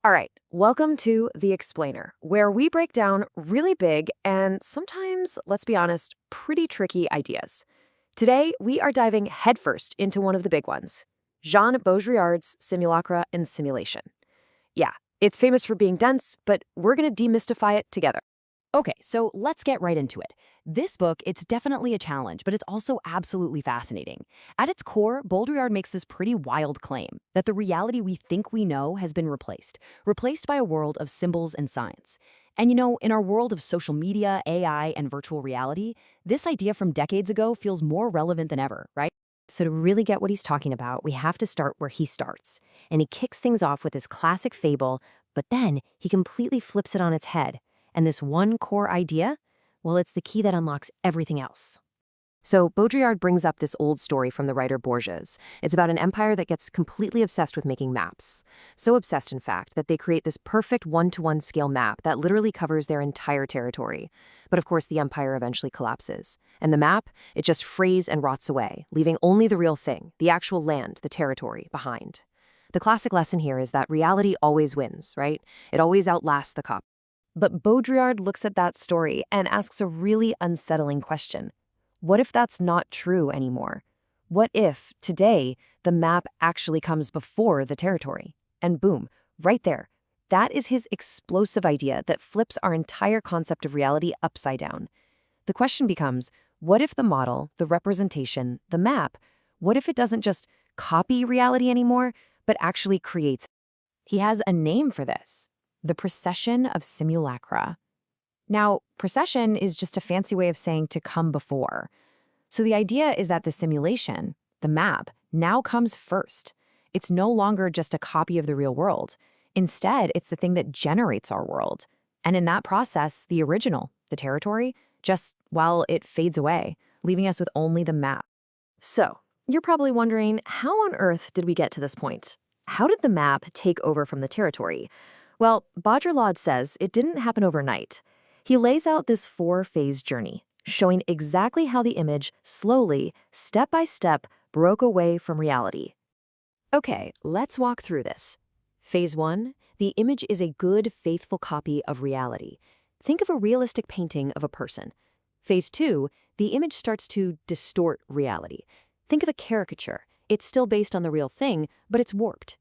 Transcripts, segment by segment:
All right, welcome to The Explainer, where we break down really big and sometimes, let's be honest, pretty tricky ideas. Today, we are diving headfirst into one of the big ones, Jean Baudrillard's Simulacra and Simulation. Yeah, it's famous for being dense, but we're going to demystify it together. Okay, so let's get right into it. This book, it's definitely a challenge, but it's also absolutely fascinating. At its core, Baudrillard makes this pretty wild claim that the reality we think we know has been replaced by a world of symbols and signs. And in our world of social media, AI, and virtual reality, this idea from decades ago feels more relevant than ever, right? So to really get what he's talking about, we have to start where he starts. And he kicks things off with his classic fable, but then he completely flips it on its head. And this one core idea, well, it's the key that unlocks everything else. So Baudrillard brings up this old story from the writer Borges. It's about an empire that gets completely obsessed with making maps. So obsessed, in fact, that they create this perfect one-to-one scale map that literally covers their entire territory. But of course, the empire eventually collapses. And the map, it just frays and rots away, leaving only the real thing, the actual land, the territory, behind. The classic lesson here is that reality always wins, right? It always outlasts the copy. But Baudrillard looks at that story and asks a really unsettling question. What if that's not true anymore? What if, today, the map actually comes before the territory? And boom, right there. That is his explosive idea that flips our entire concept of reality upside down. The question becomes, what if the model, the representation, the map, what if it doesn't just copy reality anymore, but actually creates it? He has a name for this. The precession of simulacra. Now, precession is just a fancy way of saying to come before. So the idea is that the simulation, the map, now comes first. It's no longer just a copy of the real world. Instead, it's the thing that generates our world. And in that process, the original, the territory, it fades away, leaving us with only the map. So, you're probably wondering, how on earth did we get to this point? How did the map take over from the territory? Well, Baudrillard says it didn't happen overnight. He lays out this four-phase journey, showing exactly how the image slowly, step by step, broke away from reality. Okay, let's walk through this. Phase 1, the image is a good, faithful copy of reality. Think of a realistic painting of a person. Phase 2, the image starts to distort reality. Think of a caricature. It's still based on the real thing, but it's warped.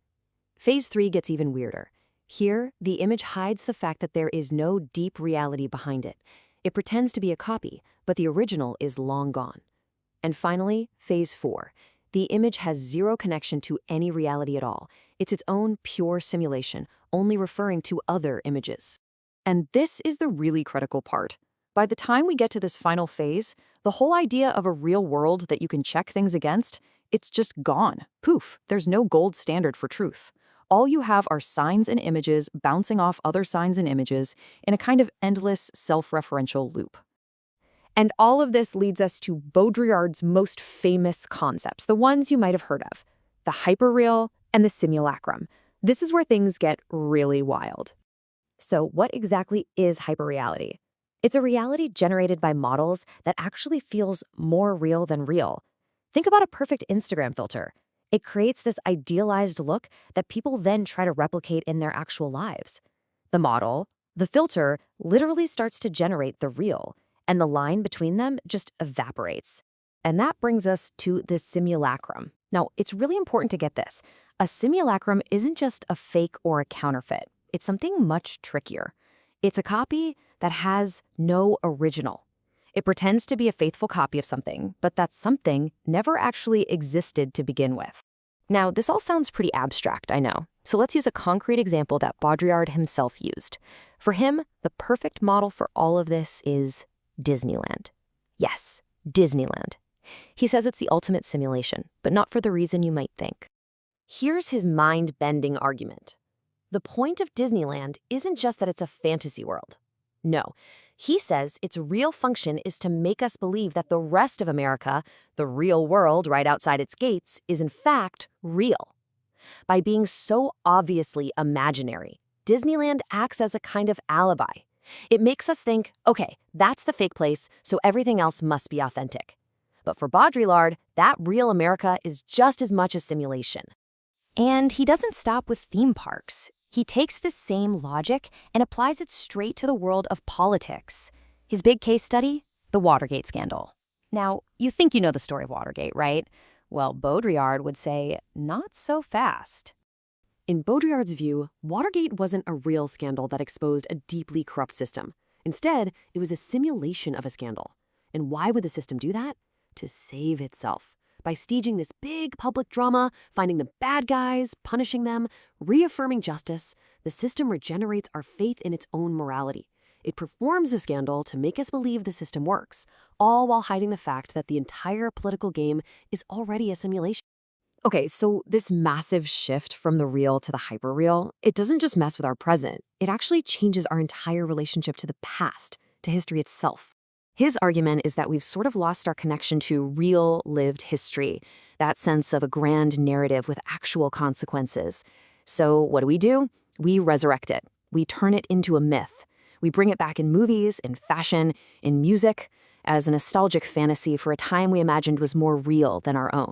Phase 3 gets even weirder. Here, the image hides the fact that there is no deep reality behind it. It pretends to be a copy, but the original is long gone. And finally, Phase 4. The image has zero connection to any reality at all. It's its own pure simulation, only referring to other images. And this is the really critical part. By the time we get to this final phase, the whole idea of a real world that you can check things against, it's just gone. Poof, there's no gold standard for truth. All you have are signs and images bouncing off other signs and images in a kind of endless self-referential loop. And all of this leads us to Baudrillard's most famous concepts, the ones you might have heard of, the hyperreal and the simulacrum. This is where things get really wild. So what exactly is hyperreality? It's a reality generated by models that actually feels more real than real. Think about a perfect Instagram filter. It creates this idealized look that people then try to replicate in their actual lives. The model, the filter, literally starts to generate the real, and the line between them just evaporates. And that brings us to the simulacrum. Now, it's really important to get this. A simulacrum isn't just a fake or a counterfeit. It's something much trickier. It's a copy that has no original. It pretends to be a faithful copy of something, but that something never actually existed to begin with. Now, this all sounds pretty abstract, I know. So let's use a concrete example that Baudrillard himself used. For him, the perfect model for all of this is Disneyland. Yes, Disneyland. He says it's the ultimate simulation, but not for the reason you might think. Here's his mind-bending argument. The point of Disneyland isn't just that it's a fantasy world. No. He says its real function is to make us believe that the rest of America, the real world right outside its gates, is in fact real. By being so obviously imaginary, Disneyland acts as a kind of alibi. It makes us think, okay, that's the fake place, so everything else must be authentic. But for Baudrillard, that real America is just as much a simulation. And he doesn't stop with theme parks. He takes this same logic and applies it straight to the world of politics. His big case study? The Watergate scandal. Now, you think you know the story of Watergate, right? Well, Baudrillard would say, not so fast. In Baudrillard's view, Watergate wasn't a real scandal that exposed a deeply corrupt system. Instead, it was a simulation of a scandal. And why would the system do that? To save itself. By staging this big public drama, finding the bad guys, punishing them, reaffirming justice, the system regenerates our faith in its own morality. It performs a scandal to make us believe the system works, all while hiding the fact that the entire political game is already a simulation. Okay, so this massive shift from the real to the hyperreal, it doesn't just mess with our present. It actually changes our entire relationship to the past, to history itself. His argument is that we've sort of lost our connection to real lived history, that sense of a grand narrative with actual consequences. So what do? We resurrect it. We turn it into a myth. We bring it back in movies, in fashion, in music, as a nostalgic fantasy for a time we imagined was more real than our own.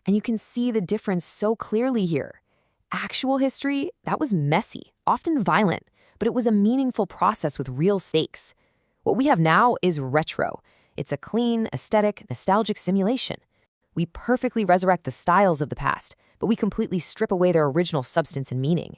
And you can see the difference so clearly here. Actual history, that was messy, often violent, but it was a meaningful process with real stakes. What we have now is retro. It's a clean, aesthetic, nostalgic simulation. We perfectly resurrect the styles of the past, but we completely strip away their original substance and meaning.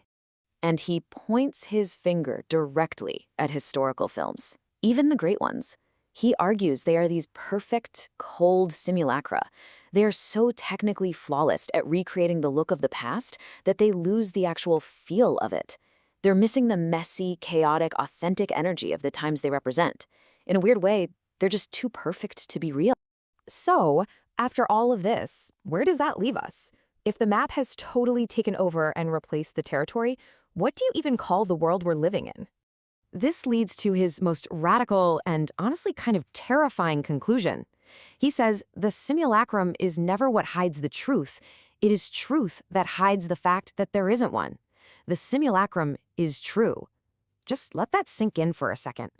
And he points his finger directly at historical films, even the great ones. He argues they are these perfect, cold simulacra. They are so technically flawless at recreating the look of the past that they lose the actual feel of it. They're missing the messy, chaotic, authentic energy of the times they represent. In a weird way, they're just too perfect to be real. So, after all of this, where does that leave us? If the map has totally taken over and replaced the territory, what do you even call the world we're living in? This leads to his most radical and honestly kind of terrifying conclusion. He says the simulacrum is never what hides the truth. It is truth that hides the fact that there isn't one. The simulacrum is true. Just let that sink in for a second.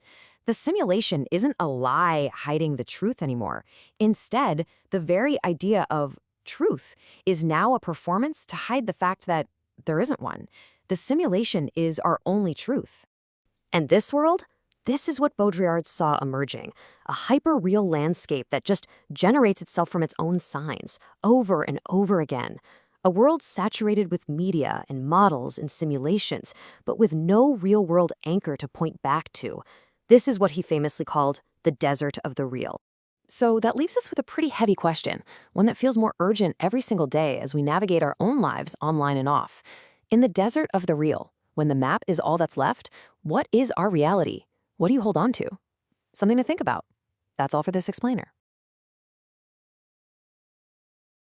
The simulation isn't a lie hiding the truth anymore. Instead, the very idea of truth is now a performance to hide the fact that there isn't one. The simulation is our only truth. And this world? This is what Baudrillard saw emerging, a hyper-real landscape that just generates itself from its own signs, over and over again. A world saturated with media and models and simulations, but with no real-world anchor to point back to. This is what he famously called the desert of the real. So that leaves us with a pretty heavy question, one that feels more urgent every single day as we navigate our own lives online and off. In the desert of the real, when the map is all that's left, what is our reality? What do you hold on to? Something to think about. That's all for this explainer.